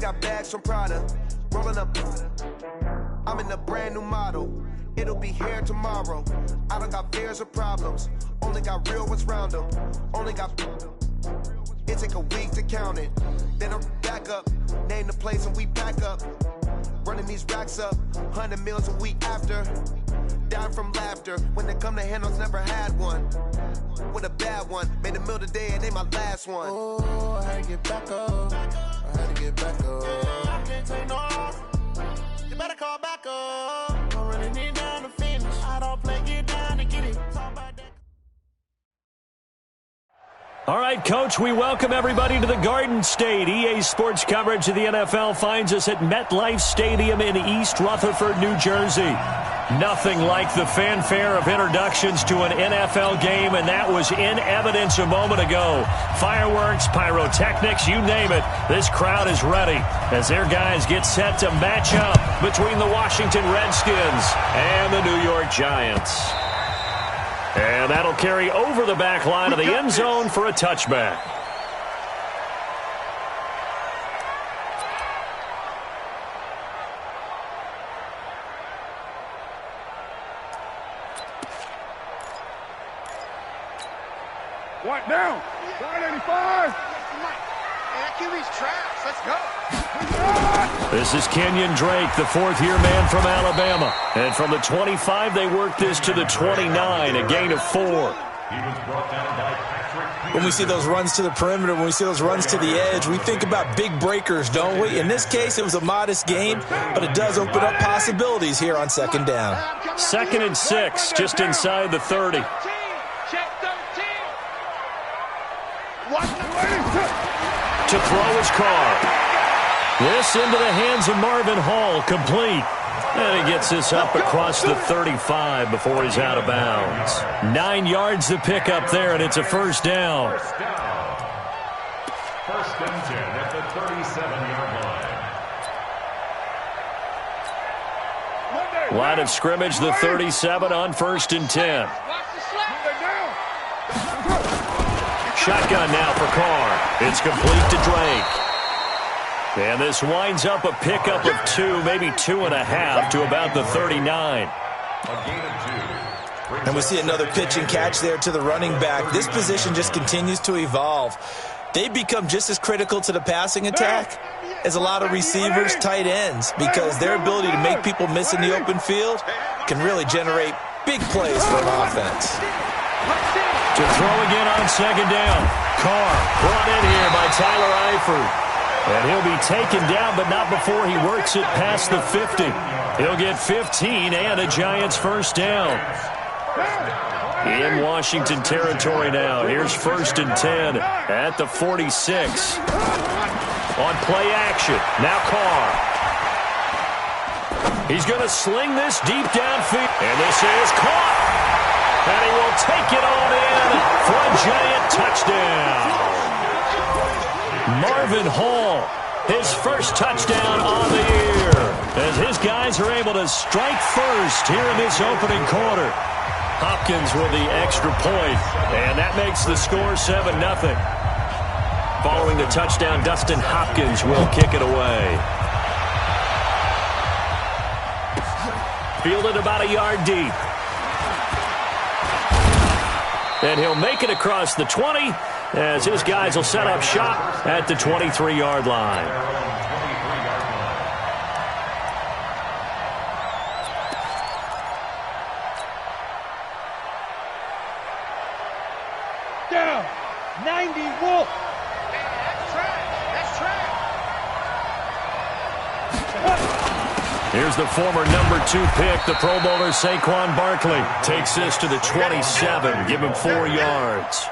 got bags from Prada, rolling up. I'm in a brand new model. It'll be here tomorrow. I don't got fears or problems. Only got real ones round them. Only got. It take a week to count it. Then I'm back up. Name the place and we pack up. Running these racks up. 100 meals a week after. Down from laughter. When they come to handles, never had one. With a bad one. Made a meal today and they my last one. Oh, I had to get back up. I had to get back up. I can't take no loss. You better call back up. Don't really need down to finish. I don't play, get down to get it. All right, Coach, we welcome everybody to the Garden State. EA Sports coverage of the NFL finds us at MetLife Stadium in East Rutherford, New Jersey. Nothing like the fanfare of introductions to an NFL game, and that was in evidence a moment ago. Fireworks, pyrotechnics, you name it. This crowd is ready as their guys get set to match up between the Washington Redskins and the New York Giants. And that'll carry over the back line of the end zone for a touchback. What down? 185. QB's trash. Let's go. This is Kenyon Drake, the fourth-year man from Alabama. And from the 25, they work this to the 29, a gain of 4. When we see those runs to the perimeter, when we see those runs to the edge, we think about big breakers, don't we? In this case, it was a modest gain, but it does open up possibilities here on second down. 2nd and 6, just inside the 30. To throw his car. This into the hands of Marvin Hall, complete. And he gets this up across the 35 before he's out of bounds. 9 yards to pick up there, and it's a first down. First and 10 at the 37-yard line. Line of scrimmage, the 37 on 1st and 10. Shotgun now for Carr. It's complete to Drake. And this winds up a pickup of 2, maybe 2.5 to about the 39. And we see another pitch and catch there to the running back. This position just continues to evolve. They become just as critical to the passing attack as a lot of receivers, tight ends, because their ability to make people miss in the open field can really generate big plays for an offense. To throw again on second down. Carr brought in here by Tyler Eifert. And he'll be taken down, but not before he works it past the 50. He'll get 15 and a Giants first down. In Washington territory now. Here's 1st and 10 at the 46. On play action. Now Carr. He's going to sling this deep downfield. And this is caught. And he will take it on in for a Giant touchdown. Marvin Hall, his first touchdown on the year, as his guys are able to strike first here in this opening quarter. Hopkins with the extra point, and that makes the score 7-0. Following the touchdown, Dustin Hopkins will kick it away. Fielded about a yard deep. And he'll make it across the 20, as his guys will set up shop at the 23-yard line. Down. 90 Wolf. That's trash. That's trash. Here's the former number 2 pick, the Pro Bowler Saquon Barkley. Takes this to the 27, give him 4 yards.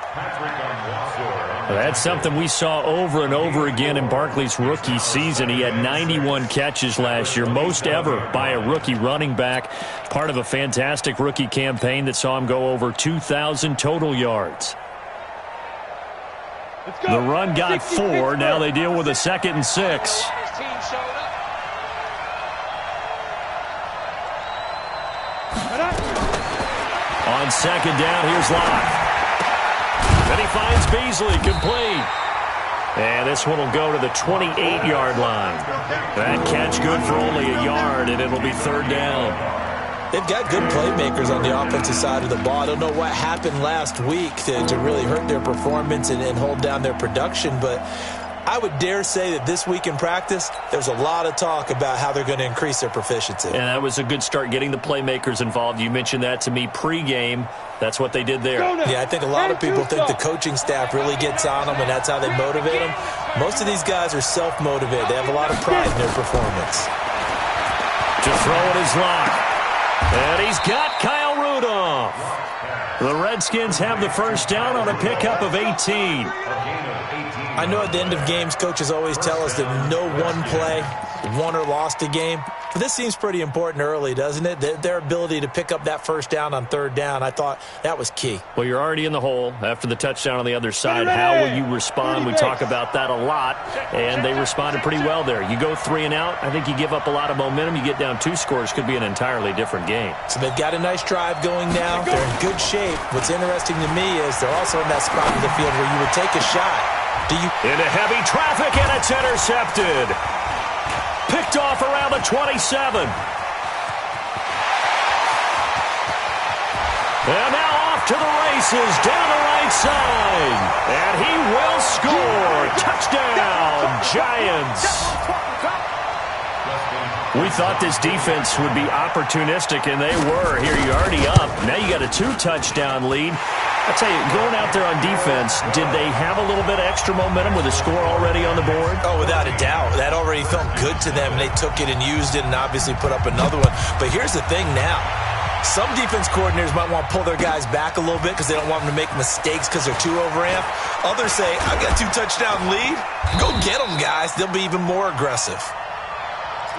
That's something we saw over and over again in Barkley's rookie season. He had 91 catches last year, most ever by a rookie running back. Part of a fantastic rookie campaign that saw him go over 2,000 total yards. The run got 4. Now they deal with a 2nd and 6. On second down, here's Locke. Then he finds Beasley, complete. And this one will go to the 28-yard line. That catch good for only a yard, and it'll be third down. They've got good playmakers on the offensive side of the ball. I don't know what happened last week to really hurt their performance and hold down their production, but I would dare say that this week in practice, there's a lot of talk about how they're going to increase their proficiency. And that was a good start, getting the playmakers involved. You mentioned that to me pregame. That's what they did there. Yeah, I think a lot of people think the coaching staff really gets on them, and that's how they motivate them. Most of these guys are self-motivated. They have a lot of pride in their performance. To throw it is Locke. And he's got Kyle Rudolph. The Redskins have the first down on a pickup of 18. I know at the end of games, coaches always tell us that no one play won or lost a game. But this seems pretty important early, doesn't it? Their ability to pick up that first down on third down, I thought that was key. Well, you're already in the hole after the touchdown on the other side. How will you respond? We talk about that a lot, and they responded pretty well there. You go 3 and out, I think you give up a lot of momentum. You get down 2 scores, could be an entirely different game. So they've got a nice drive going now. They're in good shape. What's interesting to me is they're also in that spot of the field where you would take a shot. Into heavy traffic, and it's intercepted. Picked off around the 27. And now off to the races, down the right side. And he will score. Touchdown, Giants. We thought this defense would be opportunistic, and they were. Here, you're already up. Now you got a 2-touchdown lead. I'll tell you, going out there on defense, did they have a little bit of extra momentum with a score already on the board? Oh, without a doubt. That already felt good to them. They took it and used it and obviously put up another one. But here's the thing now. Some defense coordinators might want to pull their guys back a little bit because they don't want them to make mistakes because they're too overamped. Others say, I've got a 2-touchdown lead. Go get them, guys. They'll be even more aggressive.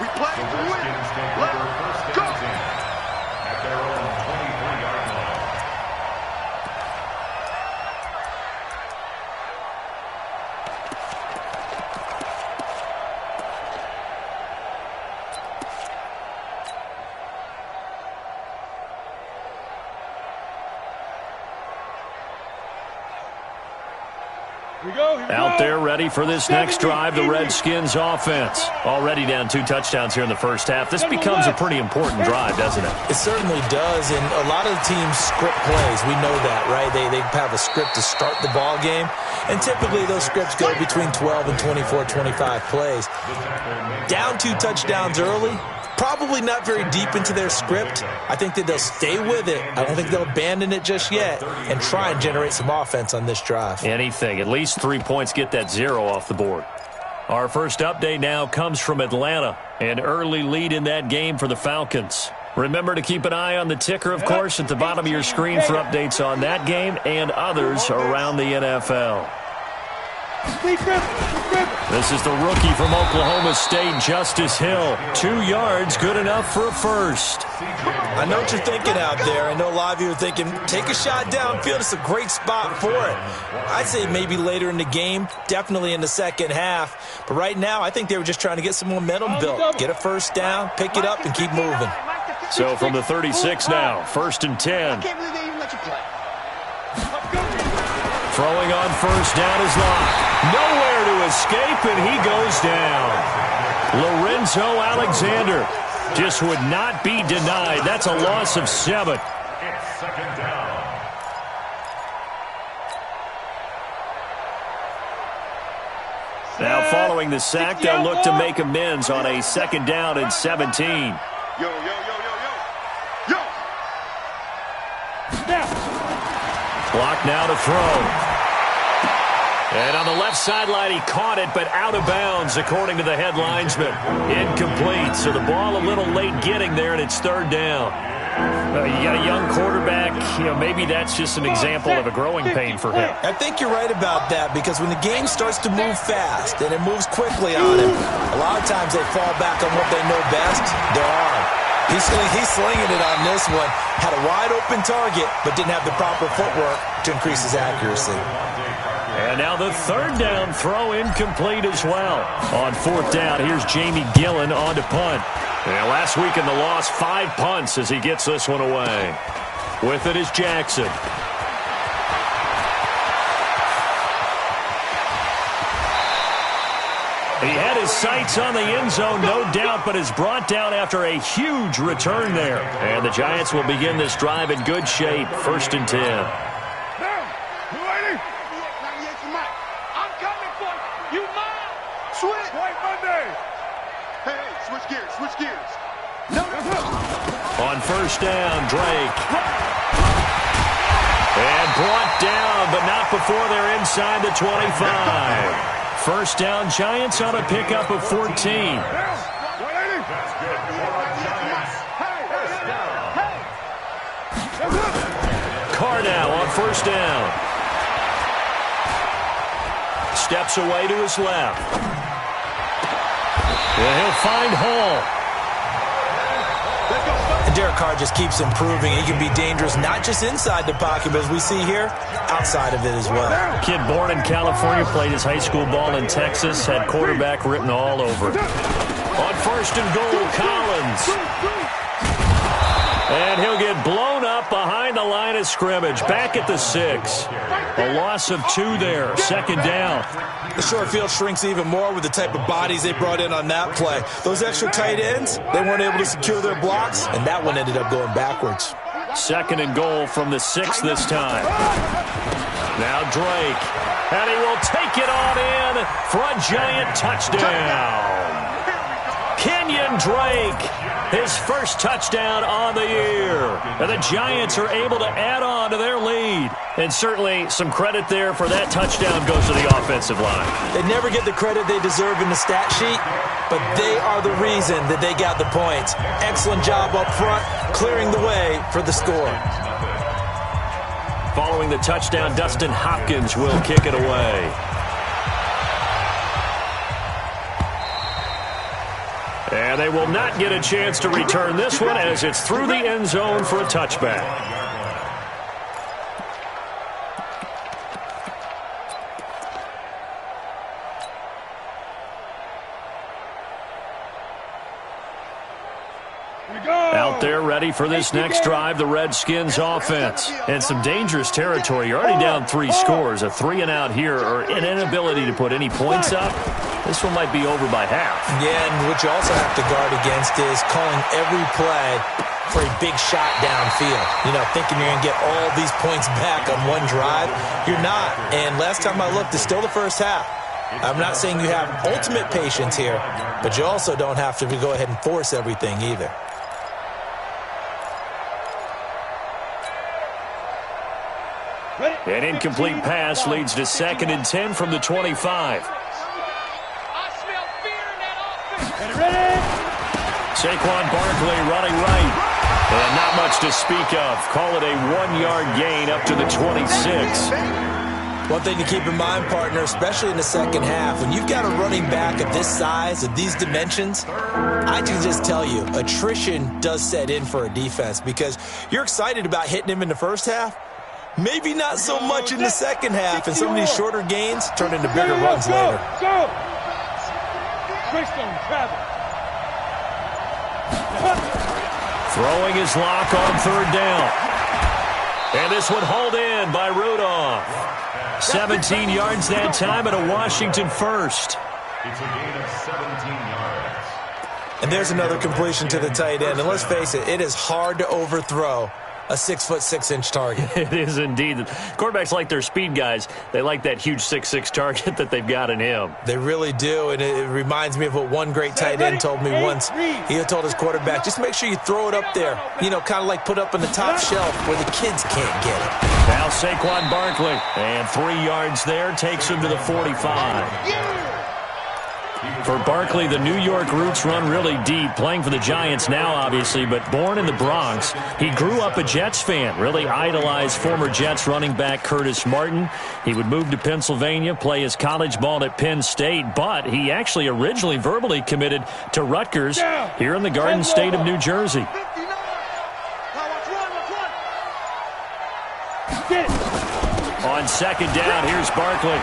We play to win. Let's go. At their own 23-yard line. Out there ready for this next drive, the Redskins offense. Already down 2 touchdowns here in the first half. This becomes a pretty important drive, doesn't it? It certainly does, and a lot of the teams script plays. We know that, right? They have a script to start the ball game, and typically those scripts go between 12 and 24, 25 plays. Down 2 touchdowns early, probably not very deep into their script. I think that they'll stay with it. I don't think they'll abandon it just yet and try and generate some offense on this drive. Anything. At least 3 points, get that 0 off the board. Our first update now comes from Atlanta. An early lead in that game for the Falcons. Remember to keep an eye on the ticker, of course, at the bottom of your screen for updates on that game and others around the NFL. This is the rookie from Oklahoma State, Justice Hill. 2 yards, good enough for a first. I know what you're thinking out there. I know a lot of you are thinking, take a shot downfield. It's a great spot for it. I'd say maybe later in the game, definitely in the second half. But right now, I think they were just trying to get some momentum built. Get a first down, pick it up, and keep moving. So from the 36 now, 1st and 10. I can't believe they even let you play. Throwing on first down is Locke. Nowhere to escape, and he goes down. Lorenzo Alexander just would not be denied. That's a loss of 7. It's 2nd down. Now following the sack, they'll look to make amends on a 2nd down and 17. Yo, yo, yo, yo, yo. Yo. Clock now to throw. And on the left sideline, he caught it, but out of bounds, according to the head linesman. Incomplete, so the ball a little late getting there, and it's 3rd down. You got a young quarterback. Maybe that's just an example of a growing pain for him. I think you're right about that, because when the game starts to move fast and it moves quickly on him, a lot of times they fall back on what they know best, their arm. He's slinging it on this one. Had a wide-open target, but didn't have the proper footwork to increase his accuracy. And now the 3rd down throw incomplete as well. On 4th down, here's Jamie Gillen on to punt. And last week in the loss, 5 punts as he gets this one away. With it is Jackson. sights on the end zone, no doubt, but is brought down after a huge return there. And the Giants will begin this drive in good shape, 1st and 10. Down. 280. I'm coming for you. You mine. Switch. White Monday. Hey, switch gears. Switch gears. On 1st down, Drake. And brought down, but not before they're inside the 25. 1st down, Giants on a pickup of 14. Carr now on 1st down. Steps away to his left. And he'll find Hall. And Derek Carr just keeps improving. He can be dangerous not just inside the pocket, but as we see here, outside of it as well. Kid born in California, played his high school ball in Texas, had quarterback written all over. On 1st and goal, Collins. And he'll get blown up behind the line of scrimmage. Back at the 6. A loss of 2 there. 2nd down. The short field shrinks even more with the type of bodies they brought in on that play. Those extra tight ends, they weren't able to secure their blocks, and that one ended up going backwards. 2nd and goal from the 6 this time. Now Drake. And he will take it on in for a Giant touchdown. Kenyon Drake, his first touchdown on the year. And the Giants are able to add on to their lead. And certainly some credit there for that touchdown goes to the offensive line. They never get the credit they deserve in the stat sheet, but they are the reason that they got the points. Excellent job up front, clearing the way for the score. Following the touchdown, Dustin Hopkins will kick it away. And they will not get a chance to return this one as it's through the end zone for a touchback. Out there ready for this next drive, the Redskins offense. And some dangerous territory. You're already down 3 scores. A 3-and-out here or an inability to put any points up. This one might be over by half. Yeah, and what you also have to guard against is calling every play for a big shot downfield. You know, thinking you're going to get all these points back on one drive. You're not. And last time I looked, it's still the first half. I'm not saying you have ultimate patience here, but you also don't have to go ahead and force everything either. An incomplete pass leads to 2nd and 10 from the 25. Saquon Barkley running right. And not much to speak of. Call it a 1-yard gain up to the 26. One thing to keep in mind, partner, especially in the second half, when you've got a running back of this size, of these dimensions, I can just tell you, attrition does set in for a defense because you're excited about hitting him in the first half. Maybe not so much in the second half, and some of these shorter gains turn into bigger runs later. Go! Travel. Throwing his lock on 3rd down. And this one hauled in by Rudolph. 17 yards that time and a Washington first. It's a gain of 17 yards. And there's another completion to the tight end. And let's face it, it is hard to overthrow a 6'6" target. It is indeed. Quarterbacks like their speed guys. They like that huge 6'6" target that they've got in him. They really do, and it reminds me of what one great tight end told me once. He told his quarterback, just make sure you throw it up there. You know, kind of like put up on the top shelf where the kids can't get it. Now Saquon Barkley. And 3 yards there takes him to the 45. For Barkley, the New York roots run really deep, playing for the Giants now, obviously, but born in the Bronx. He grew up a Jets fan, really idolized former Jets running back Curtis Martin. He would move to Pennsylvania, play his college ball at Penn State, but he actually originally verbally committed to Rutgers here in the Garden State of New Jersey. On 2nd down, here's Barkley.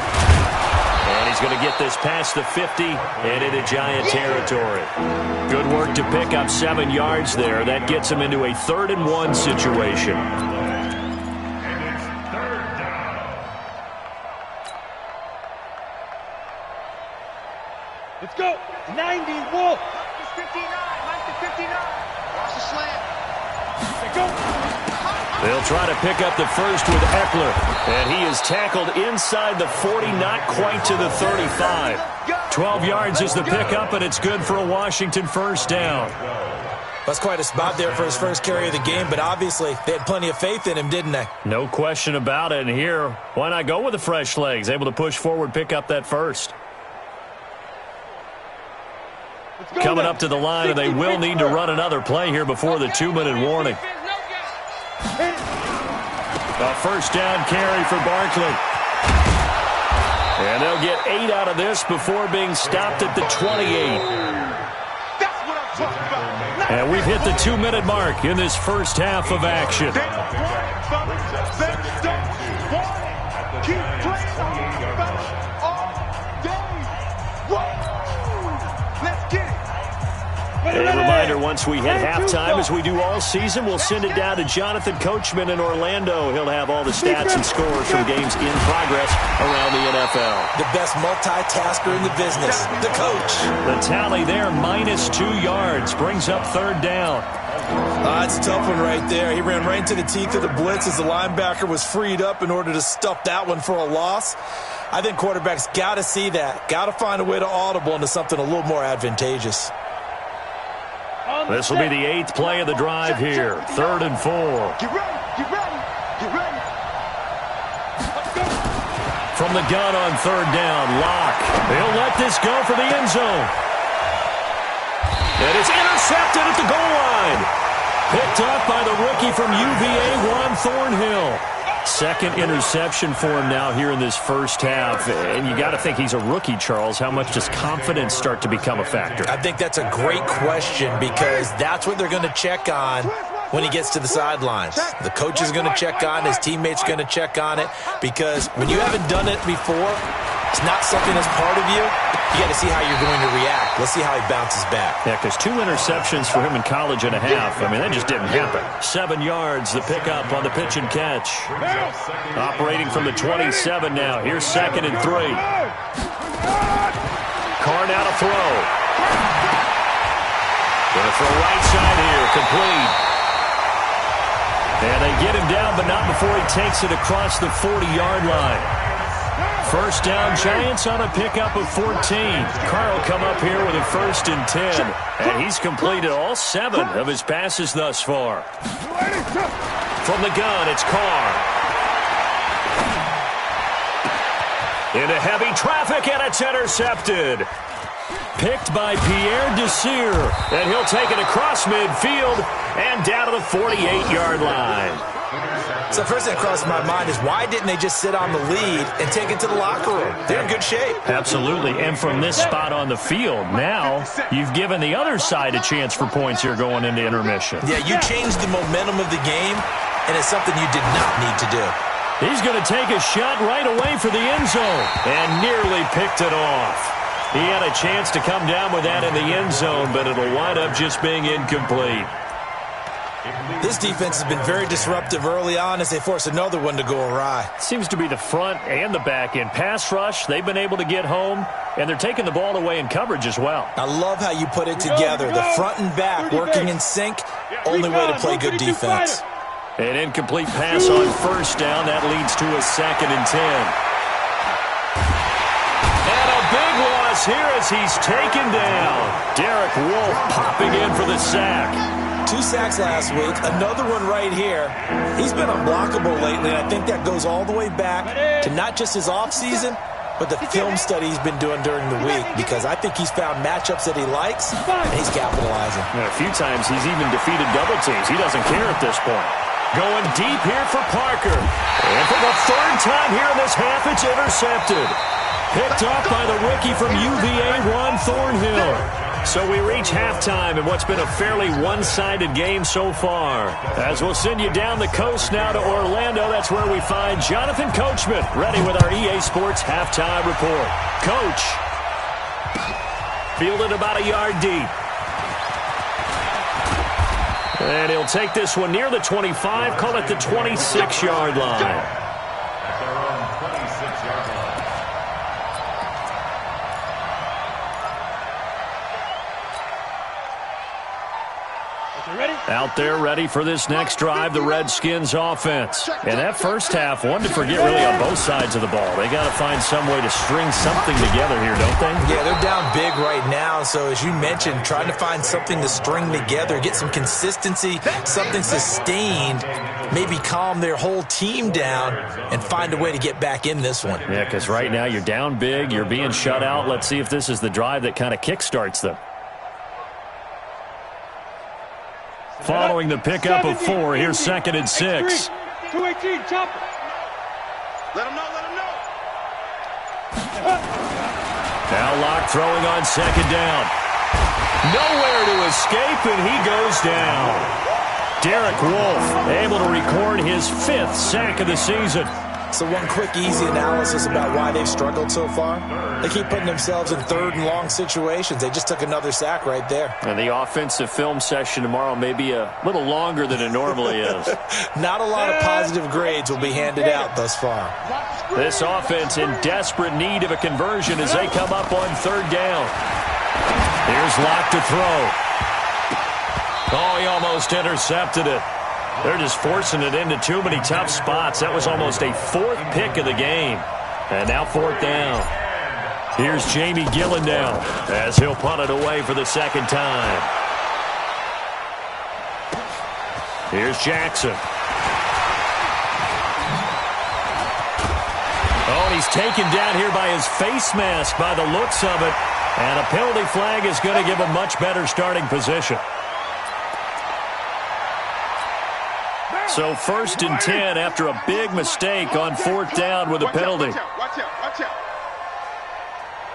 And he's going to get this past the 50 and into Giant territory. Good work to pick up 7 yards there. That gets him into a 3rd and 1 situation. And it's 3rd down. Let's go. 90, Wolf. Mike to 59. Mike to 59. Watch the slant. Let's go. They'll try to pick up the first with Eckler. And he is tackled inside the 40, not quite to the 35. 12 yards is the pickup, and it's good for a Washington first down. That's quite a spot there for his first carry of the game, but obviously they had plenty of faith in him, didn't they? No question about it. And here, why not go with the fresh legs? Able to push forward, pick up that first. Coming up to the line, and they will need to run another play here before the 2-minute warning. A first down carry for Barkley. And they'll get 8 out of this before being stopped at the 28. And we've hit the 2-minute mark in this first half of action. A reminder, once we hit halftime, as we do all season, we'll send it down to Jonathan Coachman in Orlando. He'll have all the stats and scores from games in progress around the NFL. The best multitasker in the business, the coach. The tally there, -2 yards, brings up third down. It's a tough one right there. He ran right into the teeth of the blitz as the linebacker was freed up in order to stuff that one for a loss. I think quarterbacks got to see that, got to find a way to audible into something a little more advantageous. This will be the 8th play of the drive here. 3rd and 4. Get ready, get ready, get ready. From the gun on 3rd down, Locke. They'll let this go for the end zone. And it's intercepted at the goal line. Picked up by the rookie from UVA, Juan Thornhill. Second interception for him now here in this first half. And you got to think he's a rookie, Charles. How much does confidence start to become a factor? I think that's a great question because that's what they're going to check on when he gets to the sidelines. The coach is going to check on, his teammates are going to check on it, because when you haven't done it before, it's not something that's part of you. You got to see how you're going to react. Let's see how he bounces back. Yeah, because 2 interceptions for him in college and a half. I mean, that just didn't happen. 7 yards, the pickup on the pitch and catch. Operating from the 27 now. Here's 2nd and 3. Carr now to throw. Going to throw right side here, complete. And they get him down, but not before he takes it across the 40-yard line. First down, Giants on a pickup of 14. Carr will come up here with a 1st and 10. And he's completed all 7 of his passes thus far. From the gun, it's Carr. Into heavy traffic, and it's intercepted. Picked by Pierre Desir. And he'll take it across midfield and down to the 48-yard line. So first thing that crosses my mind is why didn't they just sit on the lead and take it to the locker room? They're in good shape. Absolutely, and from this spot on the field, now you've given the other side a chance for points here going into intermission. Yeah, you changed the momentum of the game, and it's something you did not need to do. He's going to take a shot right away for the end zone and nearly picked it off. He had a chance to come down with that in the end zone, but it'll wind up just being incomplete. This defense has been very disruptive early on as they force another one to go awry. Seems to be the front and the back end. Pass rush, they've been able to get home, and they're taking the ball away in coverage as well. I love how you put it together. The front and back working in sync, only way to play good defense. An incomplete pass on first down. That leads to a 2nd and 10. And a big loss here as he's taken down. Derek Wolfe popping in for the sack. 2 sacks last week, another one right here. He's been unblockable lately, and I think that goes all the way back to not just his offseason, but the film study he's been doing during the week, because I think he's found matchups that he likes, and he's capitalizing. And a few times he's even defeated double teams. He doesn't care at this point. Going deep here for Parker. And for the 3rd time here in this half, it's intercepted. Picked up by the rookie from UVA, Juan Thornhill. So we reach halftime in what's been a fairly one-sided game so far. As we'll send you down the coast now to Orlando, that's where we find Jonathan Coachman, ready with our EA Sports Halftime Report. Coach, fielded about a yard deep. And he'll take this one near the 25, call it the 26-yard line. At their own 26-yard line. Out there ready for this next drive, the Redskins offense. And that first half, one to forget really on both sides of the ball. They got to find some way to string something together here, don't they? Yeah, they're down big right now. So as you mentioned, trying to find something to string together, get some consistency, something sustained, maybe calm their whole team down and find a way to get back in this one. Yeah, because right now you're down big, you're being shut out. Let's see if this is the drive that kind of kickstarts them. Following the pickup of 4, here's 2nd and 6. 218, chop. Let him know, let him know. Now Locke throwing on 2nd down. Nowhere to escape, and he goes down. Derek Wolfe able to record his 5th sack of the season. So one quick, easy analysis about why they've struggled so far. They keep putting themselves in 3rd and long situations. They just took another sack right there. And the offensive film session tomorrow may be a little longer than it normally is. Not a lot of positive grades will be handed out thus far. This offense in desperate need of a conversion as they come up on 3rd down. Here's Locke to throw. Oh, he almost intercepted it. They're just forcing it into too many tough spots. That was almost a 4th pick of the game. And now 4th down. Here's Jamie Gillendown as he'll punt it away for the 2nd time. Here's Jackson. Oh, and he's taken down here by his face mask by the looks of it. And a penalty flag is going to give a much better starting position. So 1st and 10 after a big mistake on 4th down with a penalty. Watch out, watch out.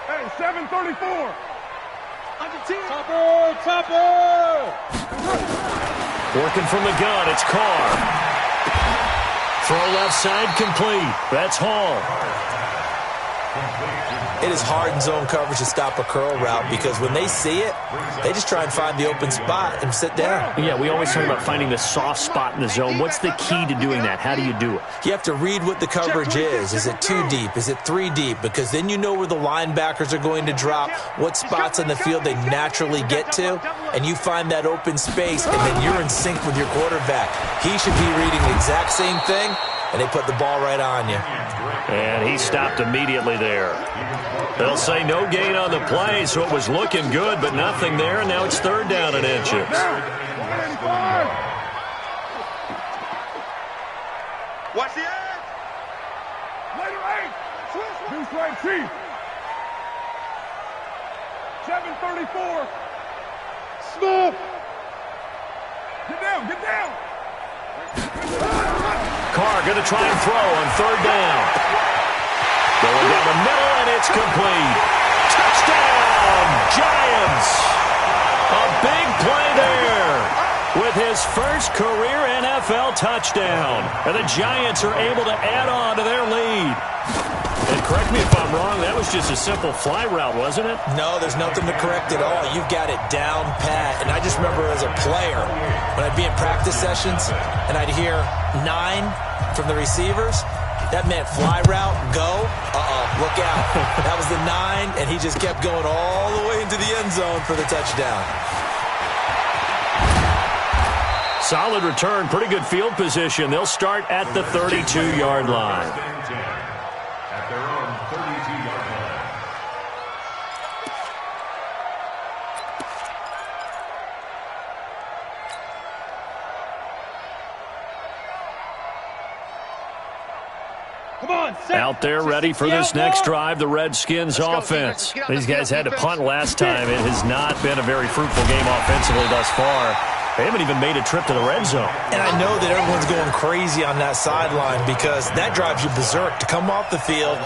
Hey, 734. Topper. Working from the gun, it's Carr. Throw left side complete. That's Hall. It is hard in zone coverage to stop a curl route because when they see it, they just try and find the open spot and sit down. Yeah, we always talk about finding the soft spot in the zone. What's the key to doing that? How do you do it? You have to read what the coverage is. Is it 2 deep? Is it 3 deep? Because then you know where the linebackers are going to drop, what spots on the field they naturally get to, and you find that open space, and then you're in sync with your quarterback. He should be reading the exact same thing, and they put the ball right on you. And he stopped immediately there. They'll say no gain on the play, so it was looking good, but nothing there, and now it's 3rd down and inches. Watch the edge. Later 8. Deuce right, Chief. 734. Smooth. Get down, get down. Carr going to try and throw on 3rd down. Going down the middle, and it's complete. Touchdown, Giants. A big play there with his first career NFL touchdown. And the Giants are able to add on to their lead. And correct me if I'm wrong, that was just a simple fly route, wasn't it? No, there's nothing to correct at all. You've got it down pat. And I just remember as a player, when I'd be in practice sessions, and I'd hear 9 from the receivers, that meant fly route, go, look out. That was the 9, and he just kept going all the way into the end zone for the touchdown. Solid return, pretty good field position. They'll start at the 32-yard line. At their own 32-yard line. Out there ready for this next drive, the Redskins offense. These guys had to punt last time. It has not been a very fruitful game offensively thus far. They haven't even made a trip to the red zone. And I know that everyone's going crazy on that sideline because that drives you berserk to come off the field,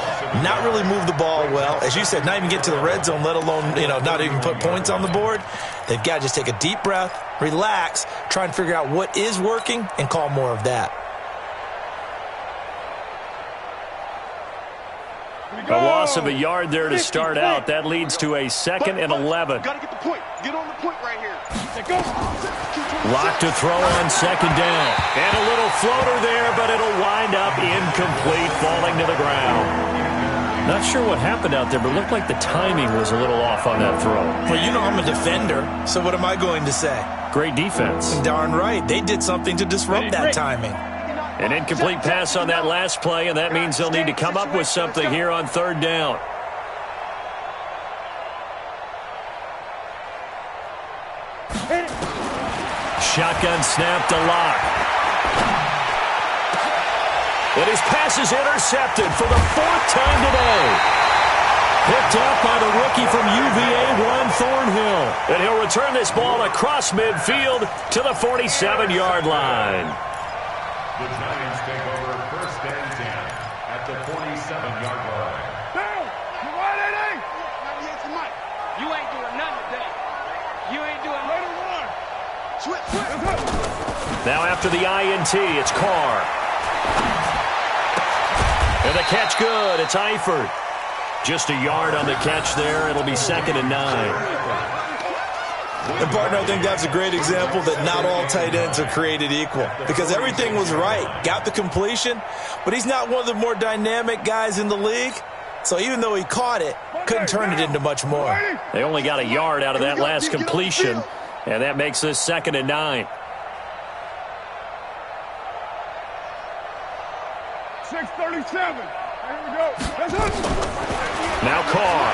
not really move the ball well. As you said, not even get to the red zone, let alone, not even put points on the board. They've got to just take a deep breath, relax, try and figure out what is working, and call more of that. A loss of a yard there to start out. That leads to a 2nd and 11. Got to get the point. Get on the point right here. Lock to throw on 2nd down. And a little floater there, but it'll wind up incomplete, falling to the ground. Not sure what happened out there, but it looked like the timing was a little off on that throw. Well, you know I'm a defender, so what am I going to say? Great defense. Darn right. They did something to disrupt that timing. An incomplete pass on that last play, and that means they'll need to come up with something here on third down. Shotgun snap to Lock. And his pass is intercepted for the fourth time today. Picked up by the rookie from UVA, Juan Thornhill. And he'll return this ball across midfield to the 47-yard line. The Giants take over first and 10 at the 47-yard line. Down! You right, Eddie? You ain't doing nothing today. You ain't doing Let him run! Switch. Now after the INT, it's Carr. And the catch good. It's Eifert. Just a yard on the catch there. It'll be 2nd and 9. And, partner, I think that's a great example that not all tight ends are created equal because everything was right. Got the completion, but he's not one of the more dynamic guys in the league. So even though he caught it, couldn't turn it into much more. They only got a yard out of that last completion, and that makes this 2nd and 9. 6:37. Here we go. That's it. Now Carr.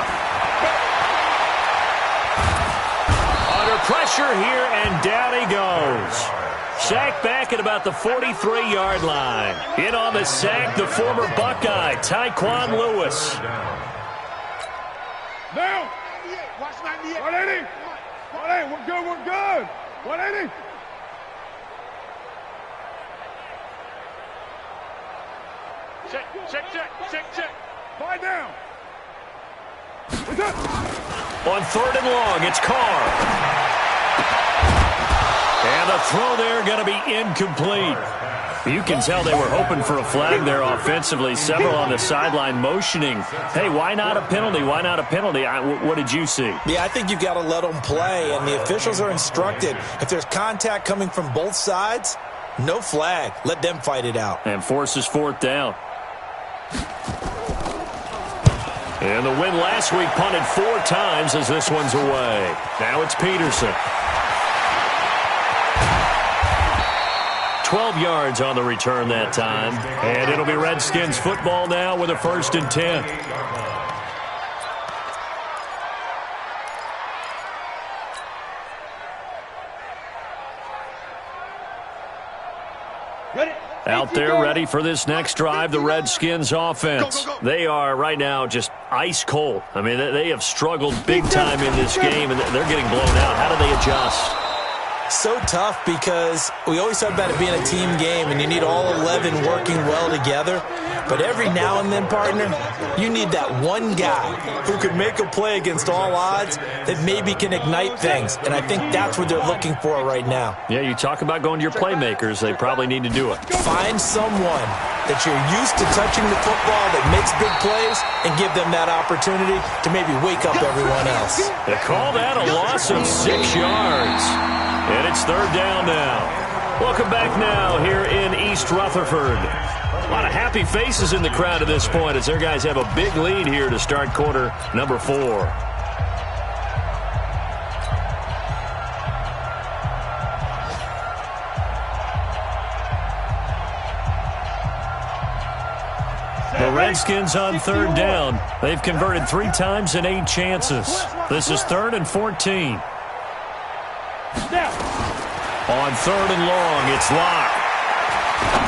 Under pressure here, and down he goes. Sacked back at about the 43-yard line. In on the sack, the former Buckeye, Tyquan Lewis. Down. Watch 98. 180. 180. We're good. We're good. 180. Check. Five down. What's up? On 3rd and long, it's Carr. And the throw there going to be incomplete. You can tell they were hoping for a flag there offensively. Several on the sideline motioning. Hey, why not a penalty? Why not a penalty? What did you see? Yeah, I think you've got to let them play, and the officials are instructed. If there's contact coming from both sides, no flag. Let them fight it out. And forces 4th down. And the win last week punted 4 times as this one's away. Now it's Peterson. 12 yards on the return that time. And it'll be Redskins football now with a 1st and 10. Out there ready for this next drive, the Redskins offense. They are right now just ice cold. I mean, they have struggled big time in this game, and they're getting blown out. How do they adjust? So tough because we always talk about it being a team game, and you need all 11 working well together. But every now and then, partner, you need that one guy who can make a play against all odds that maybe can ignite things. And I think that's what they're looking for right now. Yeah, you talk about going to your playmakers. They probably need to do it. Find someone that you're used to touching the football that makes big plays and give them that opportunity to maybe wake up everyone else. They call that a loss of 6 yards. And it's 3rd down now. Welcome back now here in East Rutherford. A lot of happy faces in the crowd at this point as their guys have a big lead here to start quarter number 4. The Redskins on 3rd down. They've converted 3 times in 8 chances. This is 3rd and 14. On 3rd and long, it's Locke.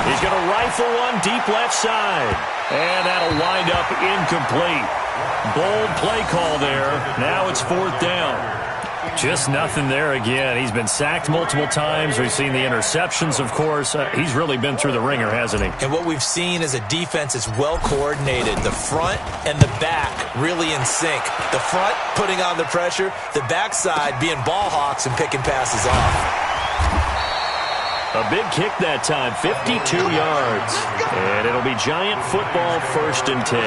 He's going to rifle one deep left side. And that'll wind up incomplete. Bold play call there. Now it's 4th down. Just nothing there again. He's been sacked multiple times. We've seen the interceptions, of course. He's really been through the ringer, hasn't he? And what we've seen is a defense that's well coordinated. The front and the back really in sync. The front putting on the pressure. The backside being ball hawks and picking passes off. A big kick that time, 52 yards. And it'll be Giant football, 1st and 10.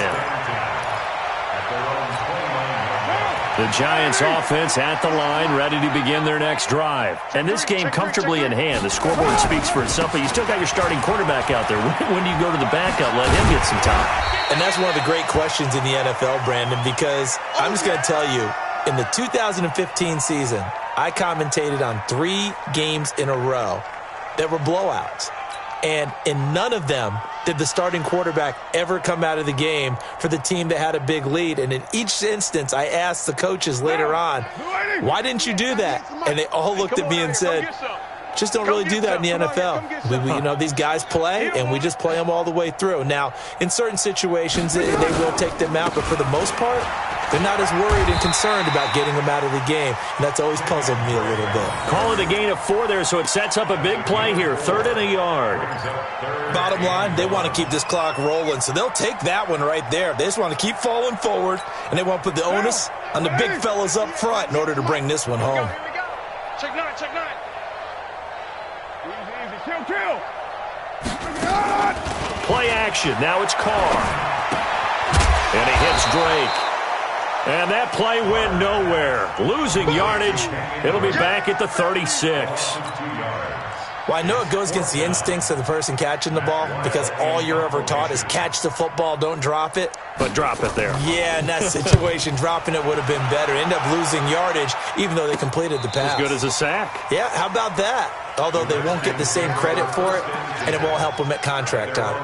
The Giants offense at the line, ready to begin their next drive. And this game comfortably in hand. The scoreboard speaks for itself, but you still got your starting quarterback out there. When do you go to the backup, let him get some time? And that's one of the great questions in the NFL, Brandon, because I'm just going to tell you, in the 2015 season, I commentated on 3 games in a row that were blowouts. And in none of them did the starting quarterback ever come out of the game for the team that had a big lead. And in each instance, I asked the coaches later on, why didn't you do that? And they all looked at me and said, just don't really do that in the NFL. These guys play, and we just play them all the way through. Now, in certain situations, they will take them out, but for the most part, they're not as worried and concerned about getting them out of the game. And that's always puzzled me a little bit. Call it a gain of 4 there, so it sets up a big play here. 3rd and a yard. Bottom line, they want to keep this clock rolling, so they'll take that one right there. They just want to keep falling forward, and they want to put the onus on the big fellas up front in order to bring this one home. Here we go. Check 9, check 9. Easy, kill. Play action. Now it's Carr. And he hits Drake. And that play went nowhere. Losing yardage. It'll be back at the 36. Well, I know it goes against the instincts of the person catching the ball because all you're ever taught is catch the football, don't drop it. But drop it there. Yeah, in that situation, dropping it would have been better. End up losing yardage, even though they completed the pass. As good as a sack. Yeah, how about that? Although they won't get the same credit for it, and it won't help them at contract time.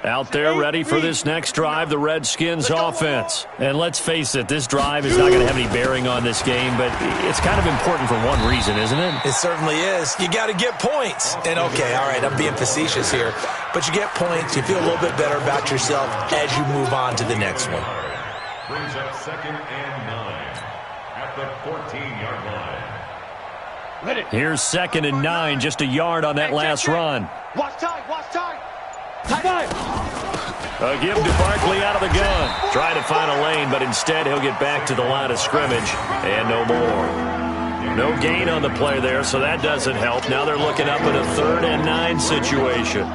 Out there ready for this next drive, the Redskins offense. And let's face it, this drive is not going to have any bearing on this game, but it's kind of important for one reason, isn't it? It certainly is. You got to get points. And okay, all right, I'm being facetious here, but you get points, you feel a little bit better about yourself as you move on to the next one. Brings up 2nd and 9 at the 14-yard line. Here's 2nd and 9, just a yard on that last run. Watch time, watch time. A give to Barkley out of the gun. Trying to find a lane, but instead he'll get back to the line of scrimmage and no more. No gain on the play there, so that doesn't help. Now they're looking up at a 3rd and 9 situation.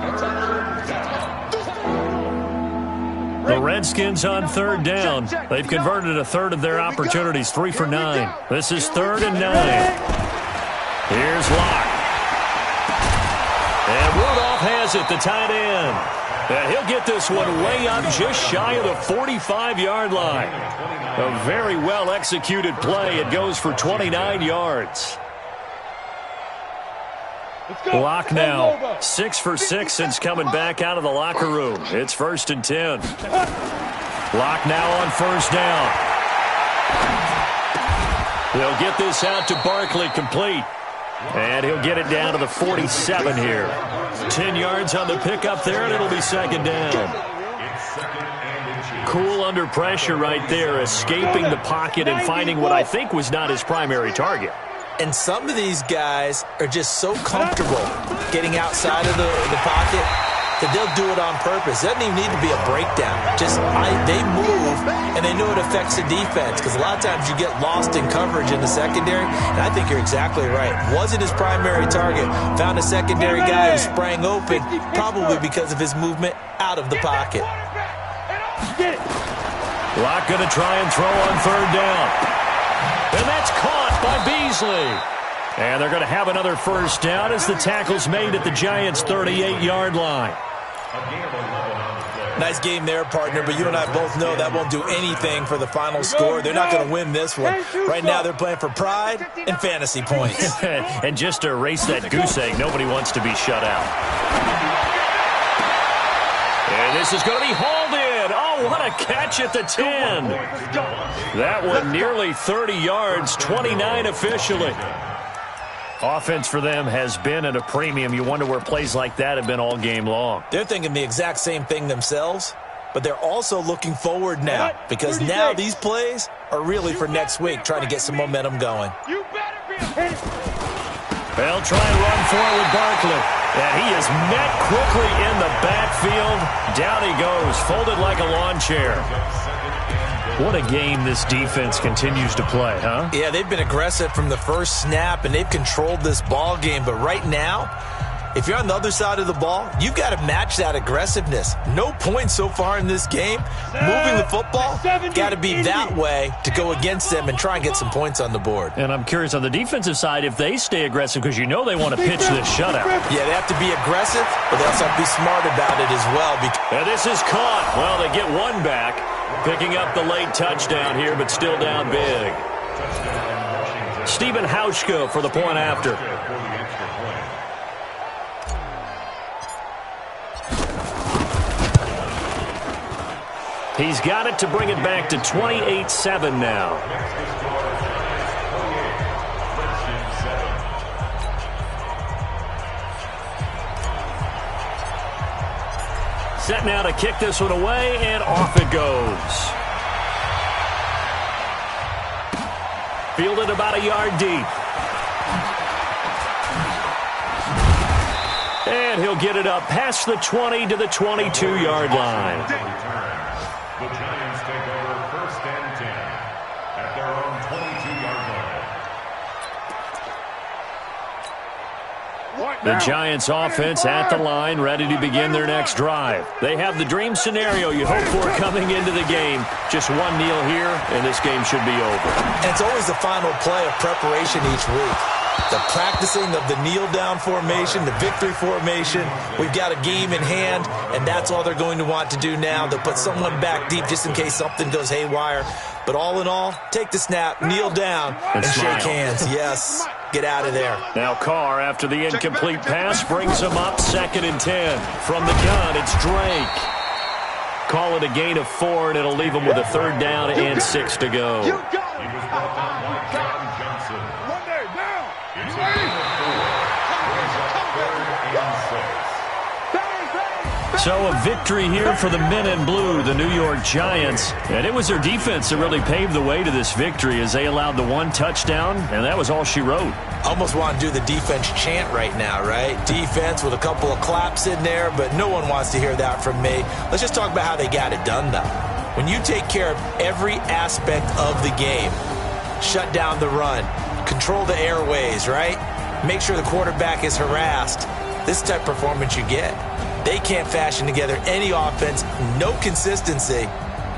The Redskins on 3rd down. They've converted a 1/3 of their opportunities, 3 for 9. This is 3rd and 9. Here's Locke. And Rudolph has it, the tight end. And he'll get this one way up just shy of the 45-yard line. A very well-executed play. It goes for 29 yards. Locke now 6 for 6 since coming back out of the locker room. It's 1st and 10. Locke now on 1st down. They'll get this out to Barkley, complete. And he'll get it down to the 47 here. 10 yards on the pickup there, and it'll be 2nd down. Cool under pressure right there, escaping the pocket and finding what I think was not his primary target. And some of these guys are just so comfortable getting outside of the pocket that they'll do it on purpose. It doesn't even need to be a breakdown. They move, and they know it affects the defense because a lot of times you get lost in coverage in the secondary, and I think you're exactly right. Wasn't his primary target. Found a secondary guy who sprang open, probably because of his movement out of the pocket. Locke going to try and throw on 3rd down. And that's caught by Beasley. And they're going to have another 1st down as the tackle's made at the Giants' 38-yard line. Nice game there, partner, but you and I both know that won't do anything for the final score. They're not going to win this one. Right now they're playing for pride and fantasy points. And just to erase that goose egg, nobody wants to be shut out. And this is going to be hauled in. Oh, what a catch at the 10. That one nearly 30 yards, 29 officially. Offense for them has been at a premium. You wonder where plays like that have been all game long. They're thinking the exact same thing themselves, but they're also looking forward now because now these plays are really for next week, trying to get some momentum going. They'll try and run forward Barkley. And he is met quickly in the backfield. Down he goes, folded like a lawn chair. What a game this defense continues to play, huh? Yeah, they've been aggressive from the first snap, and they've controlled this ball game. But right now, if you're on the other side of the ball, you've got to match that aggressiveness. No points so far in this game. Moving the football, got to be that way to go against them and try and get some points on the board. And I'm curious on the defensive side if they stay aggressive, because you know they want to pitch this shutout. Yeah, they have to be aggressive, but they also have to be smart about it as well. And this is caught. Well, they get one back, picking up the late touchdown here, but still down big. Stephen Hauschka for the point after. He's got it to bring it back to 28-7 now. Set now to kick this one away, and off it goes. Fielded about a yard deep. And he'll get it up past the 20 to the 22-yard line. The Giants take over 1st and 10 at their own 22-yard line. The Giants offense at the line, ready to begin their next drive. They have the dream scenario you hope for coming into the game. Just one kneel here, and this game should be over. And it's always the final play of preparation each week. The practicing of the kneel-down formation, the victory formation. We've got a game in hand, and that's all they're going to want to do now. They'll put someone back deep just in case something goes haywire. But all in all, take the snap, kneel down, and shake hands. Yes, get out of there. Now Carr, after the incomplete pass, brings him up 2nd and 10. From the gun, it's Drake. Call it a gain of 4, and it'll leave him with a 3rd down and 6 to go. He was brought down by John Johnson. It's a gain of 4. Brings up 3rd and 6. So a victory here for the men in blue, the New York Giants. And it was their defense that really paved the way to this victory as they allowed the 1 touchdown, and that was all she wrote. Almost want to do the defense chant right now, right? Defense with a couple of claps in there, but no one wants to hear that from me. Let's just talk about how they got it done, though. When you take care of every aspect of the game, shut down the run, control the airways, right? Make sure the quarterback is harassed. This type of performance you get. They can't fashion together any offense, no consistency,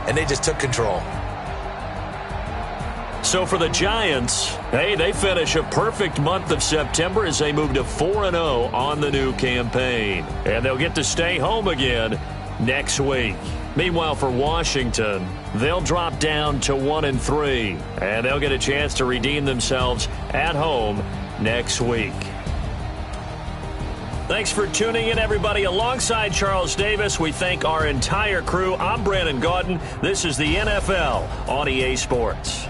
and they just took control. So for the Giants, hey, they finish a perfect month of September as they move to 4-0 on the new campaign. And they'll get to stay home again next week. Meanwhile, for Washington, they'll drop down to 1-3, and they'll get a chance to redeem themselves at home next week. Thanks for tuning in, everybody. Alongside Charles Davis, we thank our entire crew. I'm Brandon Gaudin. This is the NFL on EA Sports.